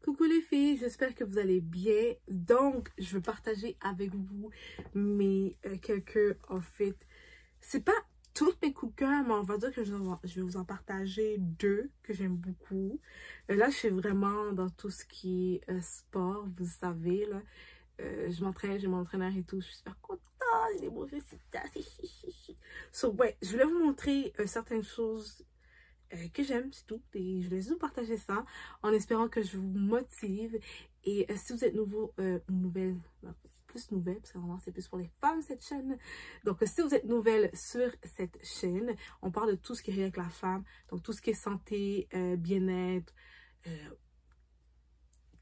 Coucou les filles, j'espère que vous allez bien. Donc, je veux partager avec vous mes en fait, c'est pas toutes mes coups de cœur, mais on va dire que je vais vous en partager deux que j'aime beaucoup. Là, je suis vraiment dans tout ce qui est sport, vous savez, là. Je m'entraîne, j'ai mon entraîneur et tout, je suis super contente, j'ai des beaux résultats. So, ouais, je voulais vous montrer certaines choses que j'aime, c'est tout. Et je voulais juste vous partager ça en espérant que je vous motive. Et si vous êtes nouveau ou nouvelle, plus nouvelle, parce que vraiment c'est plus pour les femmes cette chaîne. Donc si vous êtes nouvelle sur cette chaîne, on parle de tout ce qui est avec la femme. Donc tout ce qui est santé, bien-être,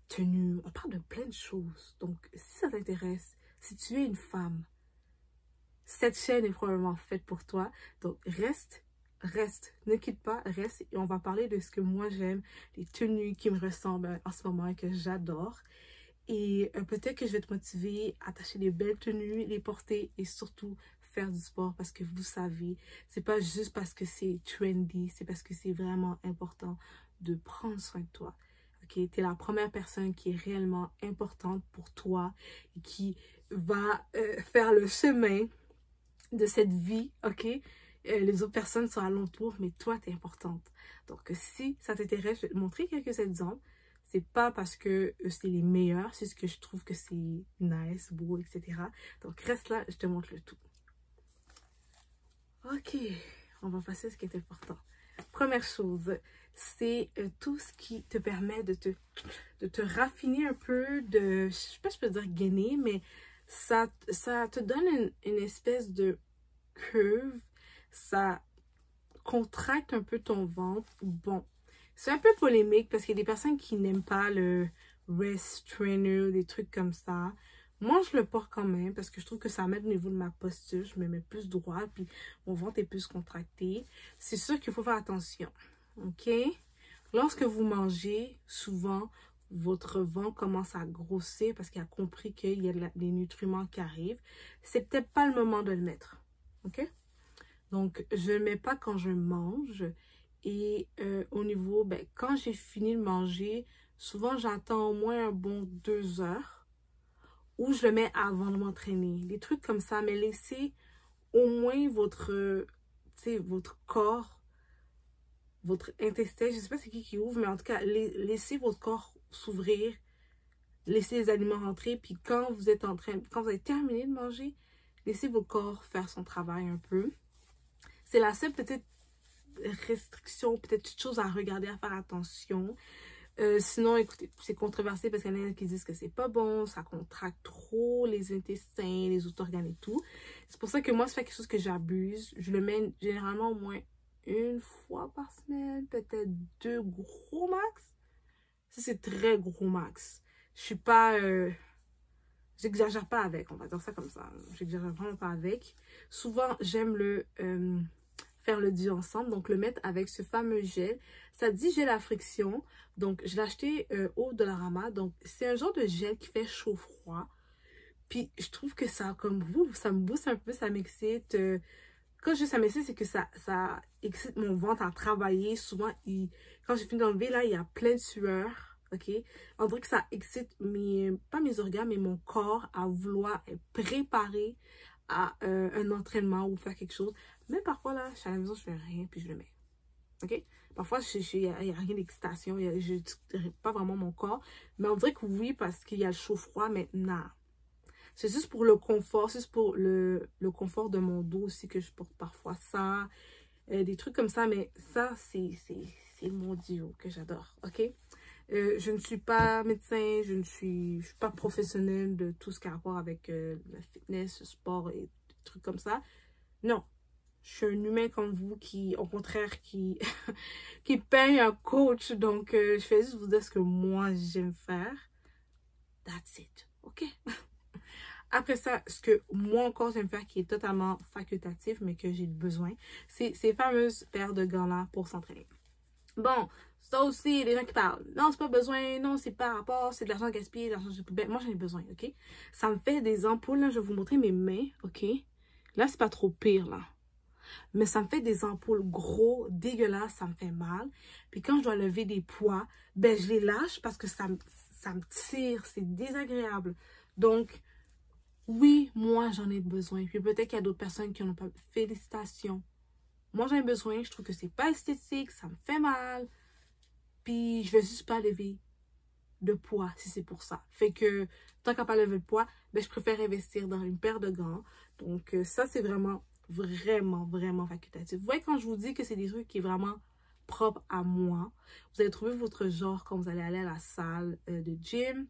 tenue. On parle de plein de choses. Donc si ça t'intéresse, si tu es une femme, cette chaîne est probablement faite pour toi. Donc reste, ne quitte pas, reste et on va parler de ce que moi j'aime, les tenues qui me ressemblent en ce moment et que j'adore. Et peut-être que je vais te motiver à acheter des belles tenues, les porter et surtout faire du sport parce que vous savez, c'est pas juste parce que c'est trendy, c'est parce que c'est vraiment important de prendre soin de toi. Ok, tu es la première personne qui est réellement importante pour toi et qui va faire le chemin de cette vie, ok? Les autres personnes sont alentour, mais toi, tu es importante. Donc, si ça t'intéresse, je vais te montrer quelques exemples. C'est pas parce que c'est les meilleurs, c'est ce que je trouve que c'est nice, beau, etc. Donc, reste là, je te montre le tout. Ok, on va passer à ce qui est important. Première chose, c'est tout ce qui te permet de te raffiner un peu, je sais pas si je peux dire gainer, mais ça te donne une espèce de curve, ça contracte un peu ton ventre. Bon, c'est un peu polémique parce qu'il y a des personnes qui n'aiment pas le rest trainer, des trucs comme ça. Moi, je le porte quand même parce que je trouve que ça m'aide au niveau de ma posture. Je me mets plus droit, puis mon ventre est plus contracté. C'est sûr qu'il faut faire attention, ok? Lorsque vous mangez, souvent, votre ventre commence à grossir parce qu'il a compris qu'il y a des nutriments qui arrivent. C'est peut-être pas le moment de le mettre, ok? Donc, je ne le mets pas quand je mange. Et au niveau, ben, quand j'ai fini de manger, souvent j'attends au moins un bon 2 heures. Ou je le mets avant de m'entraîner. Des trucs comme ça. Mais laissez au moins votre corps, votre intestin. Je ne sais pas c'est qui ouvre, mais en tout cas, laissez votre corps s'ouvrir. Laissez les aliments rentrer. Puis quand vous êtes quand vous avez terminé de manger, laissez votre corps faire son travail un peu. C'est la seule petite restriction, peut-être petite chose à regarder, à faire attention. Sinon, écoutez, c'est controversé parce qu'il y en a qui disent que c'est pas bon, ça contracte trop les intestins, les autres organes et tout. C'est pour ça que moi, c'est pas quelque chose que j'abuse. Je le mets généralement au moins une fois par semaine, peut-être 2 gros max. Ça, c'est très gros max. Je suis pas... j'exagère pas avec, on va dire ça comme ça. J'exagère vraiment pas avec. Souvent, j'aime faire le duo ensemble, donc le mettre avec ce fameux gel. Ça dit gel à friction, donc je l'ai acheté au Dollarama. Donc c'est un genre de gel qui fait chaud-froid. Puis je trouve que ça, comme vous, ça me booste un peu, ça m'excite. Quand je dis ça m'excite, c'est que ça excite mon ventre à travailler. Souvent, quand j'ai fini d'enlever, là, il y a plein de sueur. Ok, on dirait que ça excite pas mes organes, mais mon corps à vouloir être préparé à un entraînement ou faire quelque chose. Mais parfois, là, je suis à la maison, je fais rien, puis je le mets. Ok? Parfois, il n'y a rien d'excitation, je ne pas vraiment mon corps. Mais on dirait que oui, parce qu'il y a le chaud-froid, mais non. C'est juste pour le confort, c'est juste pour le confort de mon dos aussi que je porte parfois ça. Des trucs comme ça, mais ça, c'est mon duo que j'adore, ok? Je ne suis pas médecin, je ne suis pas professionnelle de tout ce qui a rapport avec la fitness, le sport et des trucs comme ça. Non, je suis un humain comme vous qui, au contraire, qui paye un coach. Donc, je fais juste vous dire ce que moi, j'aime faire. That's it, ok? Après ça, ce que moi encore j'aime faire qui est totalement facultatif, mais que j'ai besoin, c'est ces fameuses paires de gants-là pour s'entraîner. Bon, ça aussi, il y a des gens qui parlent. Non, c'est pas besoin, non, c'est pas rapport, c'est de l'argent gaspillé, de l'argent de poubelle. Moi, j'en ai besoin, ok? Ça me fait des ampoules, là, je vais vous montrer mes mains, ok? Là, c'est pas trop pire, là. mais ça me fait des ampoules gros, dégueulasses, ça me fait mal. Puis quand je dois lever des poids, ben je les lâche parce que ça me tire, c'est désagréable. Donc, oui, moi j'en ai besoin. Puis peut-être qu'il y a d'autres personnes qui en ont pas. Félicitations. Moi j'en ai besoin, je trouve que c'est pas esthétique, ça me fait mal. Puis je vais juste pas lever de poids si c'est pour ça. Fait que tant qu'à pas lever de poids, ben je préfère investir dans une paire de gants. Donc ça c'est vraiment facultatif. Vous voyez quand je vous dis que c'est des trucs qui est vraiment propre à moi, vous allez trouver votre genre quand vous allez aller à la salle de gym.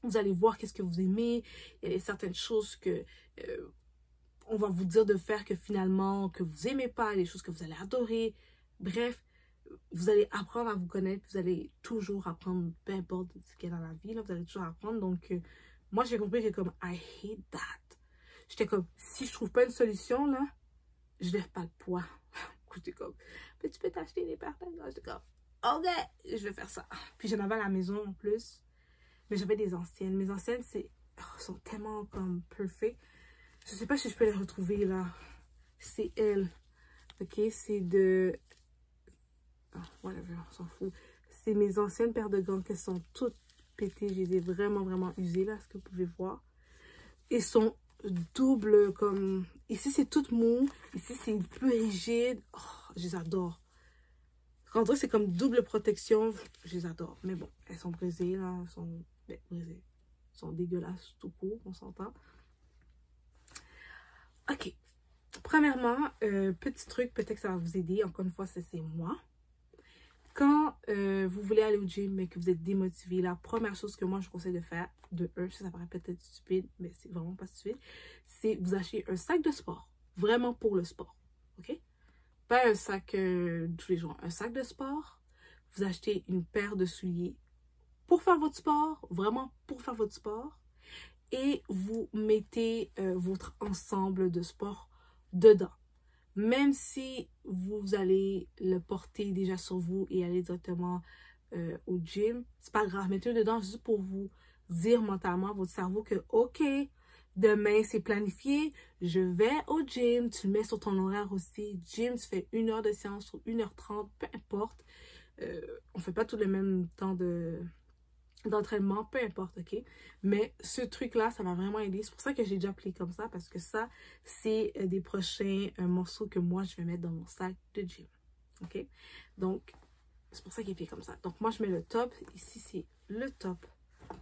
Vous allez voir qu'est-ce que vous aimez. Il y a certaines choses que on va vous dire de faire que finalement que vous aimez pas, des choses que vous allez adorer. Bref, vous allez apprendre à vous connaître, vous allez toujours apprendre, peu importe ce qu'il y a dans la vie, là, vous allez toujours apprendre. Donc, moi, j'ai compris que comme, I hate that. J'étais comme, si je trouve pas une solution, là, je lève pas le poids. J'étais comme, mais tu peux t'acheter des partenaires. J'étais comme, ok, je vais faire ça. Puis j'en avais à la maison en plus, mais j'avais des anciennes. Mes anciennes, sont tellement comme perfect. Je sais pas si je peux les retrouver là. C'est elles. Ok, c'est de... whatever, on s'en fout. C'est mes anciennes paires de gants qui sont toutes pétées. Je les ai vraiment usées là, ce que vous pouvez voir. Ils sont double comme... Ici, c'est tout mou. Ici, c'est plus rigide. Oh, je les adore. Quand on dirait que c'est comme double protection, je les adore. Mais bon, elles sont brisées là. Elles sont brisées. Elles sont dégueulasses tout court, on s'entend. Ok. Premièrement, petit truc, peut-être que ça va vous aider. Encore une fois, c'est moi. Quand vous voulez aller au gym mais que vous êtes démotivé, la première chose que moi je conseille de faire, ça paraît peut-être stupide, mais c'est vraiment pas stupide, c'est vous acheter un sac de sport. Vraiment pour le sport. Ok? Pas un sac tous les jours. Un sac de sport. Vous achetez une paire de souliers pour faire votre sport. Vraiment pour faire votre sport. Et vous mettez votre ensemble de sport dedans. Même si vous allez le porter déjà sur vous et aller directement au gym, c'est pas grave. Mettez-le dedans juste pour vous dire mentalement à votre cerveau que ok, demain c'est planifié, je vais au gym. Tu le mets sur ton horaire aussi. Gym, tu fais 1 heure de séance ou 1h30, peu importe. On fait pas tout le même temps d'entraînement, peu importe, ok? Mais ce truc-là, ça m'a vraiment aidé. C'est pour ça que j'ai déjà appelé comme ça, parce que ça, c'est des prochains morceaux que moi, je vais mettre dans mon sac de gym, ok? Donc, c'est pour ça qu'il est fait comme ça. Donc, moi, je mets le top. Ici, c'est le top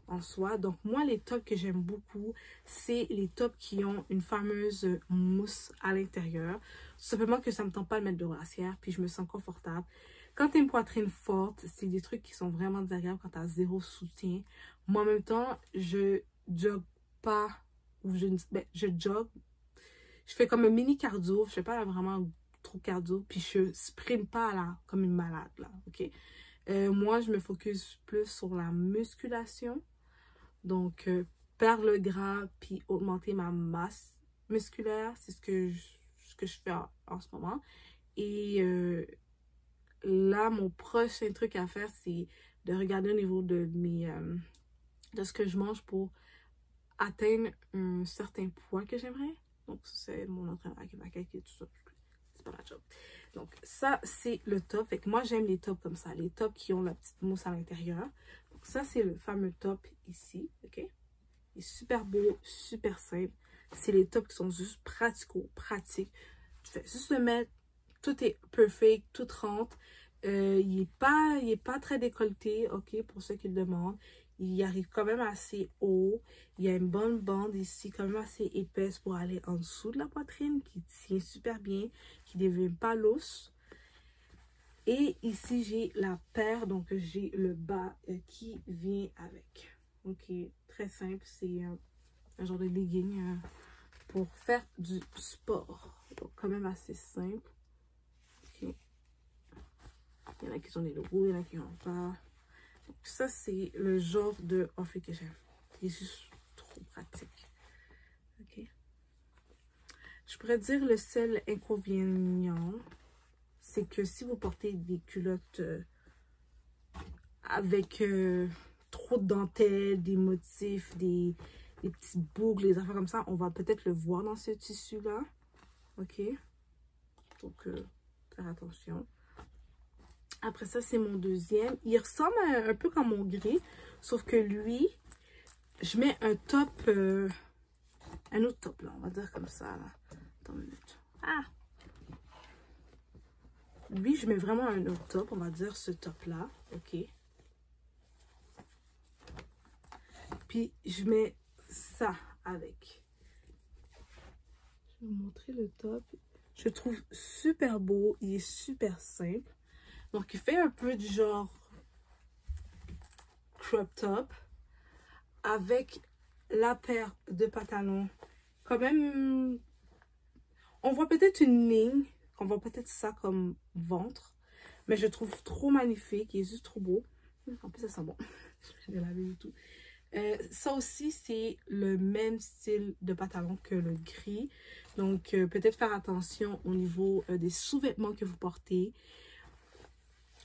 en soi. Donc, moi, les tops que j'aime beaucoup, c'est les tops qui ont une fameuse mousse à l'intérieur. Tout simplement que ça me tente pas de mettre de brassière, puis je me sens confortable. Quand tu as une poitrine forte, c'est des trucs qui sont vraiment désagréables quand tu as zéro soutien. Moi, en même temps, je jogue pas, ou je jogue. Je fais comme un mini cardio, je fais pas vraiment trop cardio, puis je sprint pas là, comme une malade, là, ok? Moi, je me focus plus sur la musculation. Donc, perdre le gras, puis augmenter ma masse musculaire, c'est ce que je fais en ce moment. Et là, mon prochain truc à faire, c'est de regarder au niveau de de ce que je mange pour atteindre un certain poids que j'aimerais. Donc, c'est mon entraîneur qui va calculer tout ça. C'est pas ma job. Donc, ça, c'est le top. Fait que moi, j'aime les tops comme ça. Les tops qui ont la petite mousse à l'intérieur. Donc, ça, c'est le fameux top ici. OK? Il est super beau, super simple. C'est les tops qui sont juste pratiques. Tu fais juste le mettre. Tout est perfect, tout rentre. Il est pas très décolleté, ok, pour ceux qui le demandent. Il arrive quand même assez haut. Il y a une bonne bande ici, quand même assez épaisse pour aller en dessous de la poitrine, qui tient super bien, qui ne devient pas lousse. Et ici, j'ai la paire, donc j'ai le bas qui vient avec. Ok, très simple, c'est un genre de legging pour faire du sport. Donc, quand même assez simple. Ok. Il y en a qui sont des logos, il y en a qui n'ont pas. Donc, ça, c'est le genre de outfit que j'aime. Il est juste trop pratique. Ok. Je pourrais dire le seul inconvénient, c'est que si vous portez des culottes avec trop de dentelles, des motifs, des petites boucles, des affaires comme ça, on va peut-être le voir dans ce tissu-là. Ok. Donc, faire attention. Après ça, c'est mon deuxième. Il ressemble un peu comme mon gris. Sauf que lui, je mets un top... un autre top, là. On va dire comme ça, là. Attends une minute. Ah! Lui, je mets vraiment un autre top. On va dire ce top-là. OK. Puis, je mets ça avec. Je vais vous montrer le top. Je le trouve super beau. Il est super simple. Donc, il fait un peu du genre crop top avec la paire de pantalons. Quand même, on voit peut-être une ligne. On voit peut-être ça comme ventre. Mais je le trouve trop magnifique. Il est juste trop beau. En plus, ça sent bon. Je vais laver du tout. Ça aussi, c'est le même style de pantalon que le gris. Donc, peut-être faire attention au niveau des sous-vêtements que vous portez.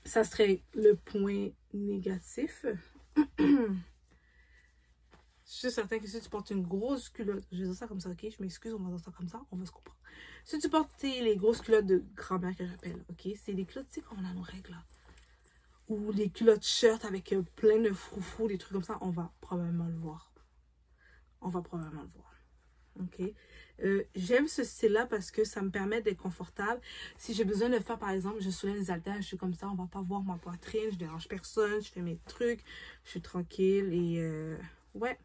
Ça serait le point négatif. Je suis certaine que si tu portes une grosse culotte, je vais dire ça comme ça, ok? Je m'excuse, on va dire ça comme ça, on va se comprendre. Si tu portes les grosses culottes de grand-mère que j'appelle, ok? C'est les culottes, tu sais, qu'on a nos règles là. Ou les culottes shirt avec plein de froufrous, des trucs comme ça, on va probablement le voir. On va probablement le voir. Ok? J'aime ce style-là parce que ça me permet d'être confortable. Si j'ai besoin de faire, par exemple, je soulève les haltères, je suis comme ça, on va pas voir ma poitrine, je dérange personne, je fais mes trucs, je suis tranquille et ouais,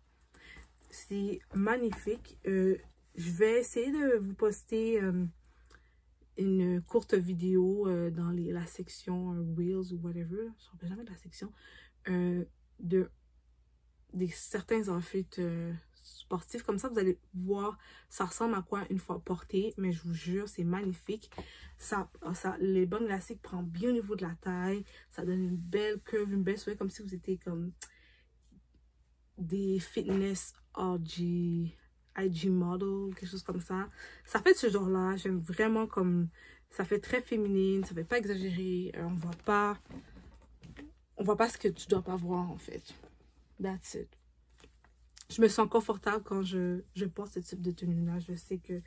c'est magnifique. Je vais essayer de vous poster une courte vidéo dans la section Reels ou whatever, je ne me rappelle jamais de la section, des certains outfits sportifs. Comme ça, vous allez voir ça ressemble à quoi une fois porté, mais je vous jure, c'est magnifique. Les bandes élastiques prennent bien au niveau de la taille, ça donne une belle curve, une belle soirée, comme si vous étiez comme des fitness IG model, quelque chose comme ça. Ça fait de ce genre-là, j'aime vraiment comme, ça fait très féminine, ça fait pas exagéré, on voit pas ce que tu dois pas voir en fait. That's it. Je me sens confortable quand je porte ce type de tenue-là. Je sais que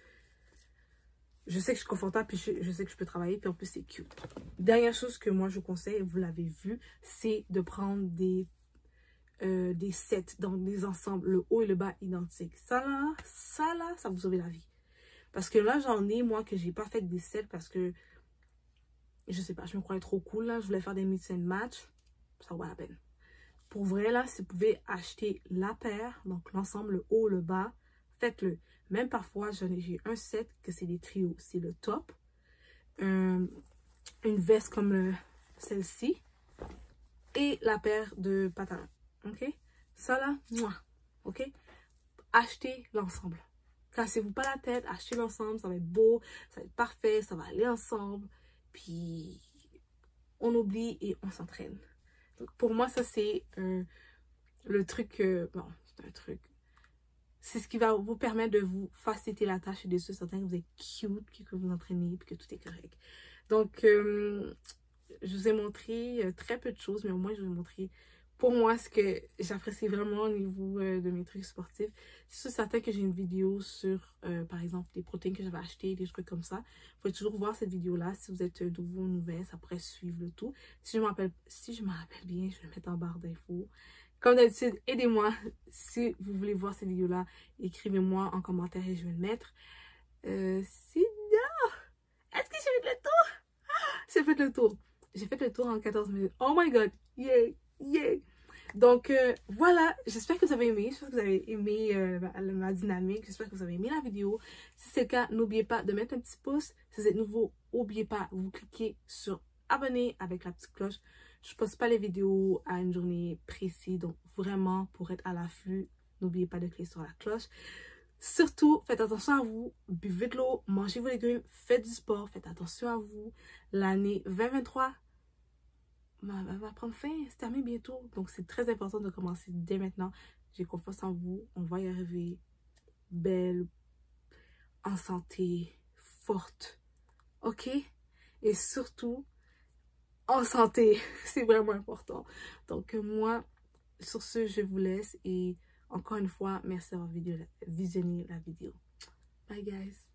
je suis confortable, puis je sais que je peux travailler, puis en plus c'est cute. Dernière chose que moi je vous conseille, vous l'avez vu, c'est de prendre des sets, donc des ensembles, le haut et le bas identiques. Ça là, ça vous sauve la vie. Parce que là, j'en ai, moi, que j'ai pas fait des sets parce que, je sais pas, je me croyais trop cool, là. Je voulais faire des mix and match. Ça vaut la peine. Pour vrai, là, si vous pouvez acheter la paire, donc l'ensemble, le haut, le bas, faites-le. Même parfois, j'ai un set que c'est des trios. C'est le top, une veste comme celle-ci et la paire de pantalons. Ok? Ça là, moi. Ok? Achetez l'ensemble. Cassez-vous pas la tête, achetez l'ensemble, ça va être beau, ça va être parfait, ça va aller ensemble. Puis, on oublie et on s'entraîne. Donc, pour moi, ça, c'est le truc... bon, c'est un truc. C'est ce qui va vous permettre de vous faciliter la tâche et de se sentir que vous êtes cute, que vous entraînez et que tout est correct. Donc, je vous ai montré très peu de choses, mais au moins, je vous ai montré... Pour moi, ce que j'apprécie vraiment au niveau de mes trucs sportifs, c'est certain que j'ai une vidéo sur, par exemple, les protéines que j'avais achetées, des trucs comme ça. Vous pouvez toujours voir cette vidéo-là. Si vous êtes nouveau ou nouvelle, ça pourrait suivre le tout. Si je me rappelle bien, je vais le mettre en barre d'infos. Comme d'habitude, aidez-moi. Si vous voulez voir cette vidéo-là, écrivez-moi en commentaire et je vais le mettre. Sinon, est-ce que j'ai fait le tour? J'ai fait le tour. J'ai fait le tour en 14 minutes. Oh my god, yeah! Yeah! Donc voilà, j'espère que vous avez aimé, j'espère que vous avez aimé ma dynamique, j'espère que vous avez aimé la vidéo. Si c'est le cas, n'oubliez pas de mettre un petit pouce. Si vous êtes nouveau, n'oubliez pas, vous cliquez sur abonner avec la petite cloche. Je ne poste pas les vidéos à une journée précise, donc vraiment pour être à l'afflux, n'oubliez pas de cliquer sur la cloche. Surtout, faites attention à vous, buvez de l'eau, mangez vos légumes, faites du sport, faites attention à vous. L'année 2023 va prendre fin, c'est terminé bientôt. Donc, c'est très important de commencer dès maintenant. J'ai confiance en vous. On va y arriver. Belle, en santé, forte. OK? Et surtout, en santé. C'est vraiment important. Donc, moi, sur ce, je vous laisse. Et encore une fois, merci d'avoir visionné la vidéo. Bye, guys.